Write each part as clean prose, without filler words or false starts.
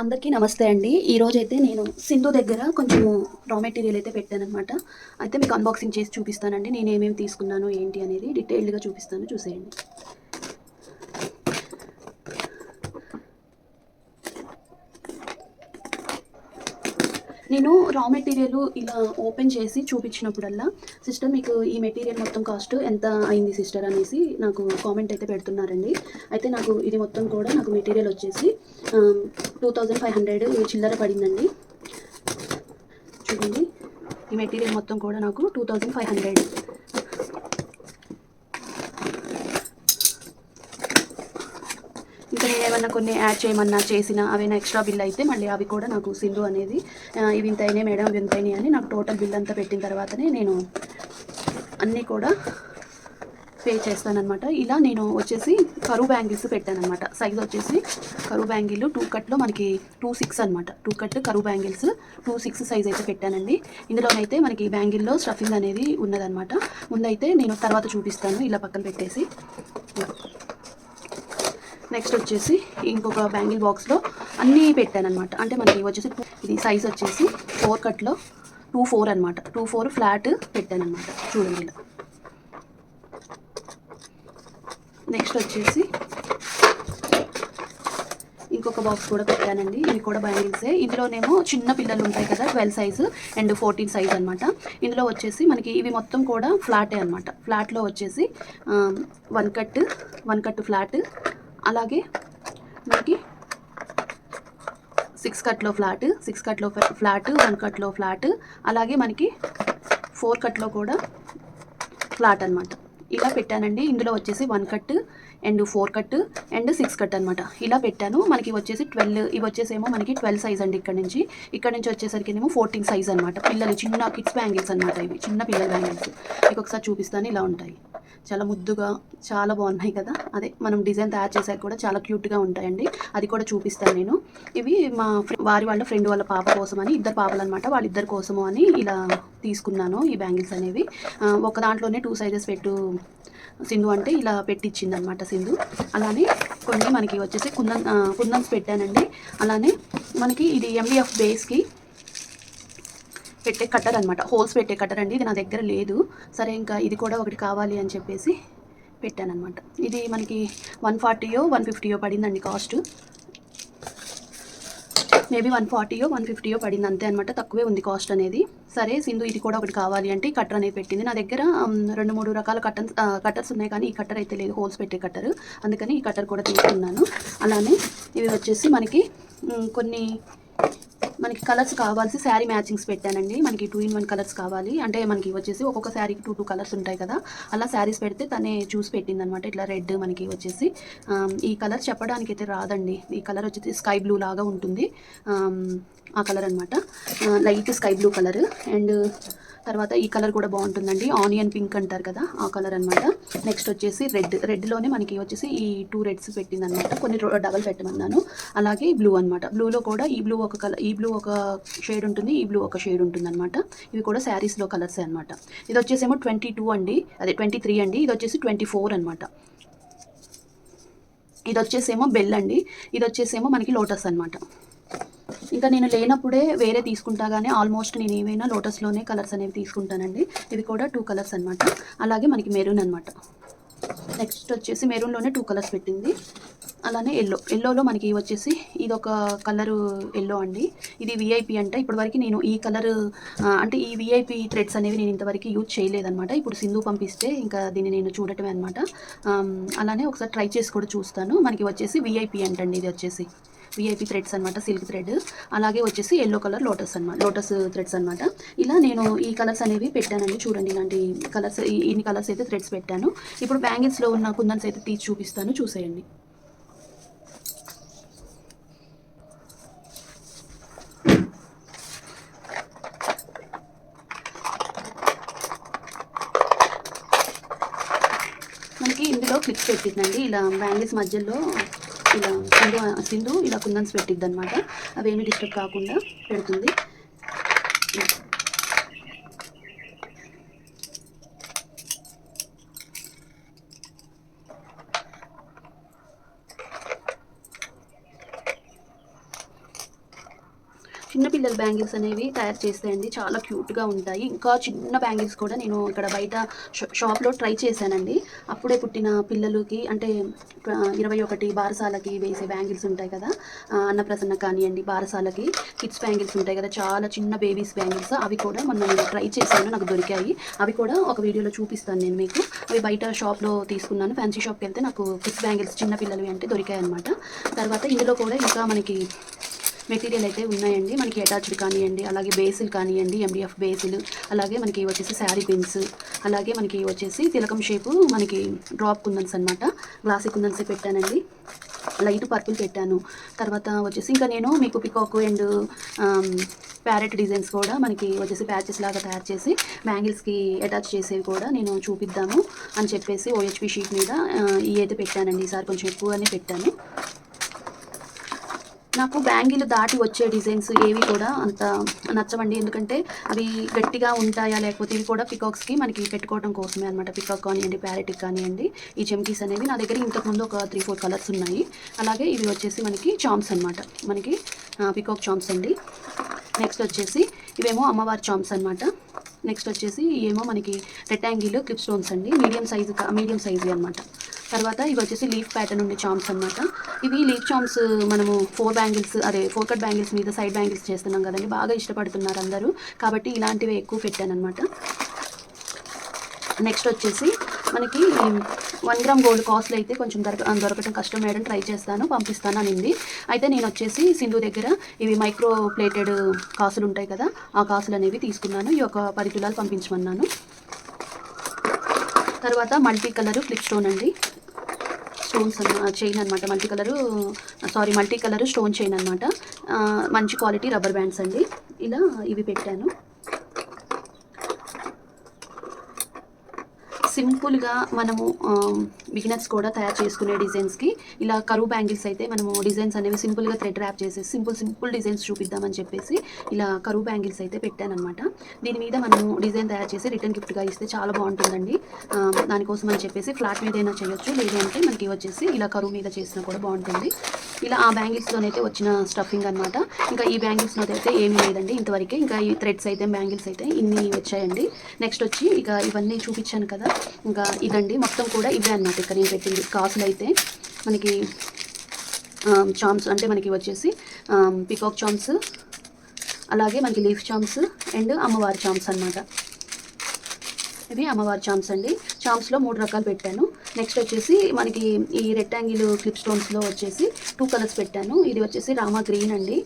అందరికీ నమస్తే అండి. ఈరోజైతే నేను సింధు దగ్గర కొంచెము రా మెటీరియల్ అయితే పెట్టాననమాట. అయితే మీకు అన్బాక్సింగ్ చేసి చూపిస్తానండి. నేను ఏమేమి తీసుకున్నాను ఏంటి అనేది డీటెయిల్డ్‌గా చూపిస్తాను, చూసేయండి. నేను రా మెటీరియల్ ఇలా ఓపెన్ చేసి చూపించినప్పుడల్లా సిస్టర్ మీకు ఈ మెటీరియల్ మొత్తం కాస్ట్ ఎంత అయింది సిస్టర్ అనేసి నాకు కామెంట్ అయితే పెడుతున్నారండి. అయితే నాకు ఇది మొత్తం కూడా నాకు మెటీరియల్ వచ్చేసి 2500 చిల్లర పడిందండి. చూడండి, ఈ మెటీరియల్ మొత్తం కూడా నాకు 2500. ఇంకా నేను ఏమన్నా కొన్ని యాడ్ చేయమన్నా చేసిన అవైనా ఎక్స్ట్రా బిల్ అయితే మళ్ళీ అవి కూడా నాకు సింధు అనేది ఇవి ఇంత అయినాయి మేడం, ఇవి ఇంత అయినాయి అని నాకు టోటల్ బిల్ అంతా పెట్టిన తర్వాతనే నేను అన్నీ కూడా పే చేస్తానన్నమాట. ఇలా నేను వచ్చేసి కరువు బ్యాంగిల్స్ పెట్టానన్నమాట. సైజ్ వచ్చేసి కరువు బ్యాంగిల్ 2 కట్లో మనకి 26 అనమాట. 2 కట్ కరువు బ్యాంగిల్స్ 26 సైజ్ అయితే పెట్టానండి. ఇందులోనైతే మనకి బ్యాంగిల్లో స్టఫింగ్ అనేది ఉన్నదనమాట. ముందైతే నేను తర్వాత చూపిస్తాను, ఇలా పక్కన పెట్టేసి. నెక్స్ట్ వచ్చేసి ఇంకొక బ్యాంగిల్ బాక్స్లో అన్నీ పెట్టానమాట. అంటే మనకి వచ్చేసి ఇది సైజ్ వచ్చేసి 4 కట్లో 24 అనమాట. 24 ఫ్లాట్ పెట్టానమాట. చూడండి ఇలా. నెక్స్ట్ వచ్చేసి ఇంకొక బాక్స్ కూడా పెట్టానండి. ఇవి కూడా బ్యాంగిల్సే. ఇందులోనేమో చిన్న పిల్లలు ఉంటాయి కదా, 12 సైజు అండ్ 14 సైజ్ అనమాట. ఇందులో వచ్చేసి మనకి ఇవి మొత్తం కూడా ఫ్లాటే అనమాట. ఫ్లాట్లో వచ్చేసి 1 కట్ ఫ్లాట్, అలాగే మనకి 6 కట్లో ఫ్లాట్, 6 కట్లో ఫ్లాట్, 1 కట్లో ఫ్లాట్, అలాగే మనకి 4 కట్లో కూడా ఫ్లాట్ అనమాట. ఇలా పెట్టానండి. ఇందులో వచ్చేసి 1 cut and 4 cut and 6 cut అనమాట. ఇలా పెట్టాను. మనకి వచ్చేసి 12, ఇవి వచ్చేసేమో మనకి 12 సైజ్ అండి. ఇక్కడ నుంచి వచ్చేసరికి ఏమో 14 సైజ్ అనమాట. పిల్లలు చిన్న కిడ్స్ బ్యాంగిల్స్ అనమాట. ఇవి చిన్న పిల్లల బ్యాంగిల్స్. మీకు ఒకసారి చూపిస్తాను, ఇలా ఉంటాయి. చాలా ముద్దుగా చాలా బాగున్నాయి కదా. అదే మనం డిజైన్ తయారు చేసాక కూడా చాలా క్యూట్గా ఉంటాయండి. అది కూడా చూపిస్తాను నేను. ఇవి మా వాళ్ళ ఫ్రెండ్ వాళ్ళ పాప కోసం అని, ఇద్దరు పాపలు అనమాట, వాళ్ళిద్దరి కోసము అని ఇలా తీసుకున్నాను ఈ బ్యాంగిల్స్ అనేవి. ఒక దాంట్లోనే 2 సైజెస్ పెట్టు సింధు అంటే ఇలా పెట్టించింది అనమాట సింధు. అలానే కొన్ని మనకి వచ్చేసి కుందన్స్ పెట్టానండి. అలానే మనకి ఇది MDF బేస్కి పెట్టే కట్టర్ అనమాట. హోల్స్ పెట్టే కట్టర్ అండి. ఇది నా దగ్గర లేదు. సరే ఇంకా ఇది కూడా ఒకటి కావాలి అని చెప్పేసి పెట్టానమాట. ఇది మనకి 140 150 పడిందండి కాస్ట్. మేబీ 140 150 పడింది అంతే అనమాట. తక్కువే ఉంది కాస్ట్ అనేది. సరే సింధు ఇది కూడా ఒకటి కావాలి అంటే ఈ కట్టర్ అనేది పెట్టింది. నా దగ్గర 2-3 రకాల కట్టర్స్ ఉన్నాయి, కానీ ఈ కట్టర్ అయితే లేదు, హోల్స్ పెట్టే కట్టర్. అందుకని ఈ కట్టర్ కూడా తీసుకున్నాను. అలానే ఇవి వచ్చేసి మనకి కలర్స్ కావాల్సి శారీ మ్యాచింగ్స్ పెట్టానండి. మనకి 2 in 1 కలర్స్ కావాలి అంటే మనకి వచ్చేసి ఒక్కొక్క శారీకి 2 కలర్స్ ఉంటాయి కదా. అలా శారీస్ పెడితే తనే చూసి పెట్టింది అనమాట. ఇట్లా రెడ్ మనకి వచ్చేసి ఈ కలర్ చెప్పడానికి అయితే రాదండి. ఈ కలర్ వచ్చేసి స్కై బ్లూ లాగా ఉంటుంది. ఆ కలర్ అనమాట, light sky blue colour. And తర్వాత ఈ కలర్ కూడా బాగుంటుందండి, ఆనియన్ పింక్ అంటారు కదా, ఆ కలర్ అనమాట. నెక్స్ట్ వచ్చేసి రెడ్లోనే మనకి వచ్చేసి ఈ 2 రెడ్స్ పెట్టిందనమాట. కొన్ని డబల్ పెట్టమన్నాను. అలాగే బ్లూ అనమాట. బ్లూలో కూడా ఈ బ్లూ ఒక కలర్, ఈ బ్లూ ఒక షేడ్ ఉంటుంది, ఈ బ్లూ ఒక షేడ్ ఉంటుంది అనమాట. ఇవి కూడా శారీస్లో కలర్స్ అనమాట. ఇది వచ్చేసేమో 22 అండి, అదే 23 అండి. ఇది వచ్చేసి 24 అనమాట. ఇది వచ్చేసేమో బెల్ అండి. ఇది వచ్చేసేమో మనకి లోటస్ అనమాట. ఇంకా నేను లేనప్పుడే వేరే తీసుకుంటా, కానీ ఆల్మోస్ట్ నేను ఏమైనా లోటస్లోనే కలర్స్ అనేవి తీసుకుంటానండి. ఇవి కూడా 2 కలర్స్ అనమాట. అలాగే మనకి మెరూన్ అనమాట. నెక్స్ట్ వచ్చేసి మెరూన్లోనే 2 కలర్స్ పెట్టింది. అలానే ఎల్లోలో మనకి వచ్చేసి ఇది ఒక కలరు ఎల్లో అండి. ఇది VIP అంట. ఇప్పటివరకు నేను ఈ కలర్ అంటే ఈ VIP థ్రెడ్స్ అనేవి నేను ఇంతవరకు యూజ్ చేయలేదన్నమాట. ఇప్పుడు సింధు పంపిస్తే ఇంకా దీన్ని నేను చూడటమే అనమాట. అలానే ఒకసారి ట్రై చేసి కూడా చూస్తాను. మనకి వచ్చేసి VIP అంటండి. ఇది వచ్చేసి VIP థ్రెడ్స్ అనమాట, సిల్క్ థ్రెడ్. అలాగే వచ్చేసి ఎల్లో కలర్ లోటస్ థ్రెడ్స్ అనమాట. ఇలా నేను ఈ కలర్స్ అనేవి పెట్టానండి. చూడండి, ఇలాంటి కలర్స్, ఇన్ని కలర్స్ అయితే థ్రెడ్స్ పెట్టాను. ఇప్పుడు బ్యాంగిల్స్లో ఉన్న కుందన్స్ అయితే తీసి చూపిస్తాను, చూసేయండి. మనకి ఇందులో క్లిప్స్ పెట్టిందండి. ఇలా బ్యాంగిల్స్ మధ్యలో ఇలా సింధు ఇలా కుందన్స్ పెట్టిద్ది అనమాట. అవేమీ డిస్టర్బ్ కాకుండా పెడుతుంది. చిన్నపిల్లల బ్యాంగిల్స్ అనేవి తయారు చేస్తాయండి, చాలా క్యూట్గా ఉంటాయి. ఇంకా చిన్న బ్యాంగిల్స్ కూడా నేను ఇక్కడ బయట షాప్లో ట్రై చేశానండి. అప్పుడే పుట్టిన పిల్లలకి అంటే 21 బారసాలకి వేసే బ్యాంగిల్స్ ఉంటాయి కదా, అన్నప్రసన్న కానివ్వండి, బారసాలకి కిడ్స్ బ్యాంగిల్స్ ఉంటాయి కదా, చాలా చిన్న బేబీస్ బ్యాంగిల్స్, అవి కూడా మొన్న నేను ట్రై చేశాను, నాకు దొరికాయి. అవి కూడా ఒక వీడియోలో చూపిస్తాను నేను మీకు. అవి బయట షాప్లో తీసుకున్నాను, ఫ్యాన్సీ షాప్కి వెళ్తే నాకు కిడ్స్ బ్యాంగిల్స్ చిన్నపిల్లలవి అంటే దొరికాయి అనమాట. తర్వాత ఇందులో కూడా ఇంకా మనకి మెటీరియల్ అయితే ఉన్నాయండి. మనకి అటాచ్డ్ కానివ్వండి, అలాగే బేసిల్ కానివ్వండి, MDF బేసిల్, అలాగే మనకి వచ్చేసి శారీ పిన్స్, అలాగే మనకి వచ్చేసి తిలకం షేపు మనకి డ్రాప్ కుందన్స్ అనమాట, గ్లాసీ కుందన్సే పెట్టానండి. లైట్ పర్పుల్ పెట్టాను. తర్వాత వచ్చేసి ఇంకా నేను మీకు పికాక్ అండ్ ప్యారెట్ డిజైన్స్ కూడా మనకి వచ్చేసి ప్యాచెస్ లాగా తయారు చేసి బ్యాంగిల్స్కి అటాచ్ చేసేవి కూడా నేను చూపిద్దాము అని చెప్పేసి OHP షీట్ మీద ఇవి అయితే పెట్టానండి. ఈసారి కొంచెం ఎక్కువగానే పెట్టాను. నాకు బ్యాంగిల్ దాటి వచ్చే డిజైన్స్ ఏవి కూడా అంత నచ్చవండి, ఎందుకంటే అవి గట్టిగా ఉంటాయా, లేకపోతే ఇవి కూడా పికాక్స్కి మనకి పెట్టుకోవడం కోసమే అనమాట. పికాక్ కానివ్వండి, ప్యారెట్కి కానివ్వండి, ఈ చెమ్కీస్ అనేవి నా దగ్గర ఇంతకుముందు ఒక 3-4 కలర్స్ ఉన్నాయి. అలాగే ఇవి వచ్చేసి మనకి చామ్స్ అనమాట, మనకి పికాక్ చామ్స్ అండి. నెక్స్ట్ వచ్చేసి ఇవేమో అమ్మవారి చామ్స్ అనమాట. నెక్స్ట్ వచ్చేసి ఏమో మనకి రెక్టాంగిల్ క్లిప్ స్టోన్స్ అండి, మీడియం సైజు అనమాట. తర్వాత ఇవి వచ్చేసి లీఫ్ ప్యాటర్న్ ఉండే చామ్స్ అనమాట. ఇవి లీఫ్ చామ్స్ మనము 4 కట్ బ్యాంగిల్స్ మీద సైడ్ బ్యాంగిల్స్ చేస్తున్నాం కదండి, బాగా ఇష్టపడుతున్నారు అందరూ, కాబట్టి ఇలాంటివి ఎక్కువ పెట్టాను అనమాట. నెక్స్ట్ వచ్చేసి మనకి 1 గ్రామ్ గోల్డ్ కాస్ట్లో అయితే కొంచెం దొరకటం కష్టం, మేడం ట్రై చేస్తాను పంపిస్తాను అనింది. అయితే నేను వచ్చేసి సింధు దగ్గర ఇవి మైక్రో ప్లేటెడ్ కాసులు ఉంటాయి కదా, ఆ కాసులు అనేవి తీసుకున్నాను. ఈ ఒక 10 తులాలు పంపించమన్నాను. తర్వాత మల్టీ కలరు క్లిప్ స్టోన్ అండి, స్టోన్స్ చైన్ అనమాట, మల్టీ కలర్ స్టోన్ చైన్ అనమాట. మంచి క్వాలిటీ రబ్బర్ బ్యాండ్స్ అండి. ఇలా ఇవి పెట్టాను. సింపుల్గా మనము బిగినర్స్ కూడా తయారు చేసుకునే డిజైన్స్కి ఇలా కరువు బ్యాంగిల్స్ అయితే మనము డిజైన్స్ అనేవి సింపుల్గా థ్రెడ్ ర్యాప్ చేసేసి సింపుల్ డిజైన్స్ చూపిద్దామని చెప్పేసి ఇలా కరువు బ్యాంగిల్స్ అయితే పెట్టానమాట. దీని మీద మనము డిజైన్ తయారు చేసి రిటర్న్ గిఫ్ట్గా ఇస్తే చాలా బాగుంటుందండి. దానికోసం అని చెప్పేసి ఫ్లాట్ మీద అయినా చేయొచ్చు, లేదంటే మనకి వచ్చేసి ఇలా కరువు మీద చేసినా కూడా బాగుంటుంది. ఇలా ఆ బ్యాంగిల్స్లోనైతే వచ్చిన స్టఫింగ్ అనమాట. ఇంకా ఈ బ్యాంగిల్స్లో అయితే ఏమీ లేదండి ఇంతవరకే. ఇంకా ఈ థ్రెడ్స్ అయితే బ్యాంగిల్స్ అయితే ఇన్ని వచ్చాయండి. నెక్స్ట్ వచ్చి ఇక ఇవన్నీ చూపించాను కదా, ఇంకా ఇదండి మొత్తం కూడా ఇవే అనమాట. ఇక్కడ నేను పెట్టింది కాసులు అయితే మనకి చామ్స్ అంటే మనకి వచ్చేసి పికాక్ చామ్స్, అలాగే మనకి లీఫ్ చామ్స్ అండ్ అమ్మవారి చామ్స్ అనమాట. ఇవి అమ్మవారి చామ్స్ అండి. చామ్స్లో 3 రకాలు పెట్టాను. నెక్స్ట్ వచ్చేసి మనకి ఈ రెక్టాంగిల్ క్లిప్ స్టోన్స్లో వచ్చేసి 2 కలర్స్ పెట్టాను. ఇది వచ్చేసి రామా గ్రీన్ అండి,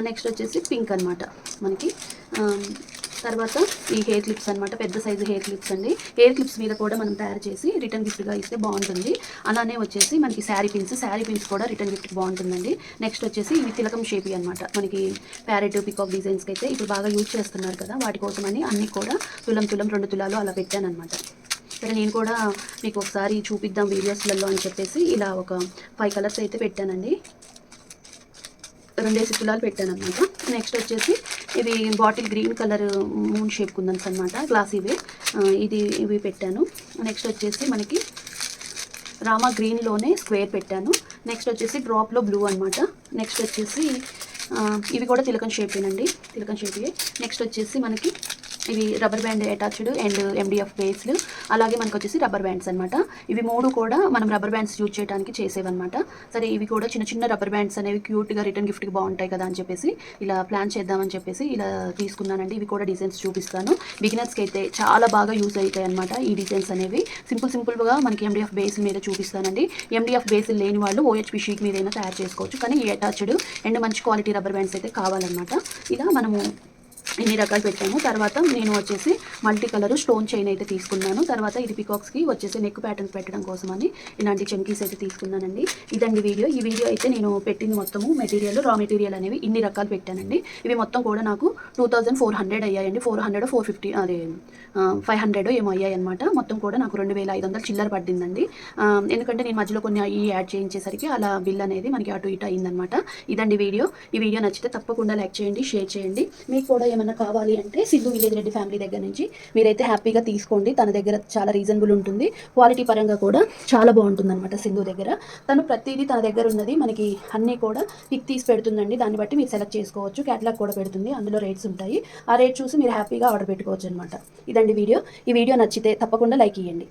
నెక్స్ట్ వచ్చేసి పింక్ అనమాట మనకి. తర్వాత ఈ హెయిర్ క్లిప్స్ అనమాట, పెద్ద సైజు హెయిర్ క్లిప్స్ అండి. హెయిర్ క్లిప్స్ మీద కూడా మనం తయారు చేసి రిటర్న్ గిఫ్ట్గా ఇస్తే బాగుంటుంది. అలానే వచ్చేసి మనకి శారీ పిన్స్ కూడా రిటర్న్ గిఫ్ట్ బాగుంటుందండి. నెక్స్ట్ వచ్చేసి ఇవి తిలకం షేపీ అనమాట, మనకి ప్యారెట్ పికాక్ డిజైన్స్కి అయితే ఇప్పుడు బాగా యూజ్ చేస్తున్నారు కదా, వాటి కోసమని అన్నీ కూడా తులం 2 తులాలు అలా పెట్టాను అనమాట. సరే నేను కూడా మీకు ఒకసారి చూపిద్దాం వీడియోస్లలో అని చెప్పేసి ఇలా ఒక 5 కలర్స్ అయితే పెట్టానండి, 2 తులాలు పెట్టాను అనమాట. నెక్స్ట్ వచ్చేసి ఇవి bottle green colour moon shape కుందన్స్ అనమాట, గ్లాస్ ఇవి పెట్టాను. నెక్స్ట్ వచ్చేసి మనకి రామా గ్రీన్లోనే స్క్వేర్ పెట్టాను. నెక్స్ట్ వచ్చేసి డ్రాప్లో బ్లూ అనమాట. నెక్స్ట్ వచ్చేసి ఇవి కూడా తిలకం షేపేనండి, నెక్స్ట్ వచ్చేసి మనకి ఇవి rubber band attached and MDF బేస్లు, అలాగే మనకు వచ్చేసి రబ్బర్ బ్యాండ్స్ అనమాట. ఇవి 3 కూడా మనం రబ్బర్ బ్యాండ్స్ యూజ్ చేయడానికి చేసేవన్నమాట. సరే ఇవి కూడా చిన్న రబ్బర్ బ్యాండ్స్ అనేవి క్యూట్గా రిటర్న్ గిఫ్ట్కి బాగుంటాయి కదా అని చెప్పేసి ఇలా ప్లాన్ చేద్దామని చెప్పేసి ఇలా తీసుకున్నానండి. ఇవి కూడా డిజైన్స్ చూపిస్తాను. బిగినర్స్కి అయితే చాలా బాగా యూజ్ అవుతాయి అనమాట ఈ డిజైన్స్ అనేవి. సింపుల్గా మనకి MDF బేస్ మీద చూపిస్తానండి. MDF బేస్ లేని వాళ్ళు OHP షీట్ మీద అయినా తయారు చేసుకోవచ్చు, కానీ ఈ అటాచ్డ్ అండ్ మంచి క్వాలిటీ రబ్బర్ బ్యాండ్స్ అయితే కావాలన్నమాట. ఇలా మనము ఇన్ని రకాలు పెట్టాము. తర్వాత నేను వచ్చేసి మల్టీ కలర్ స్టోన్ చైన్ అయితే తీసుకున్నాను. తర్వాత ఇది పికాక్స్కి వచ్చేసి నెక్ ప్యాటర్న్ పెట్టడం కోసమని ఇలాంటి చెంకీస్ అయితే తీసుకున్నానండి. ఇదండి వీడియో. ఈ వీడియో అయితే నేను పెట్టింది మొత్తము రా మెటీరియల్ అనేవి ఇన్ని రకాలు పెట్టానండి. ఇవి మొత్తం కూడా నాకు 2400 అయ్యాయండి, 400 450 అదే 500 ఏమో అయ్యాయి అనమాట. మొత్తం కూడా నాకు 2500 చిల్లర పడిందండి. ఎందుకంటే నేను మధ్యలో కొన్ని యాడ్ చేయించేసరికి అలా బిల్ అనేది మనకి అటు ఇటు అయిందనమాట. ఇదండి వీడియో. ఈ వీడియో నచ్చితే తప్పకుండా లైక్ చేయండి, షేర్ చేయండి. మీకు కూడా ఏమైనా కావాలి అంటే సింధు విలేజ్ రెడ్డి ఫ్యామిలీ దగ్గర నుంచి మీరైతే హ్యాపీగా తీసుకోండి. తన దగ్గర చాలా రీజనబుల్ ఉంటుంది, క్వాలిటీ పరంగా కూడా చాలా బాగుంటుంది అనమాట. సింధు దగ్గర తను ప్రతిదీ తన దగ్గర ఉన్నది మనకి అన్నీ కూడా పిక్ తీసి పెడుతుందండి. దాన్ని బట్టి మీరు సెలెక్ట్ చేసుకోవచ్చు. క్యాటలాగ్ కూడా పెడుతుంది, అందులో రేట్స్ ఉంటాయి. ఆ రేట్ చూసి మీరు హ్యాపీగా ఆర్డర్ పెట్టుకోవచ్చు అనమాట. ఇదండి వీడియో. ఈ వీడియో నచ్చితే తప్పకుండా లైక్ ఇవ్వండి.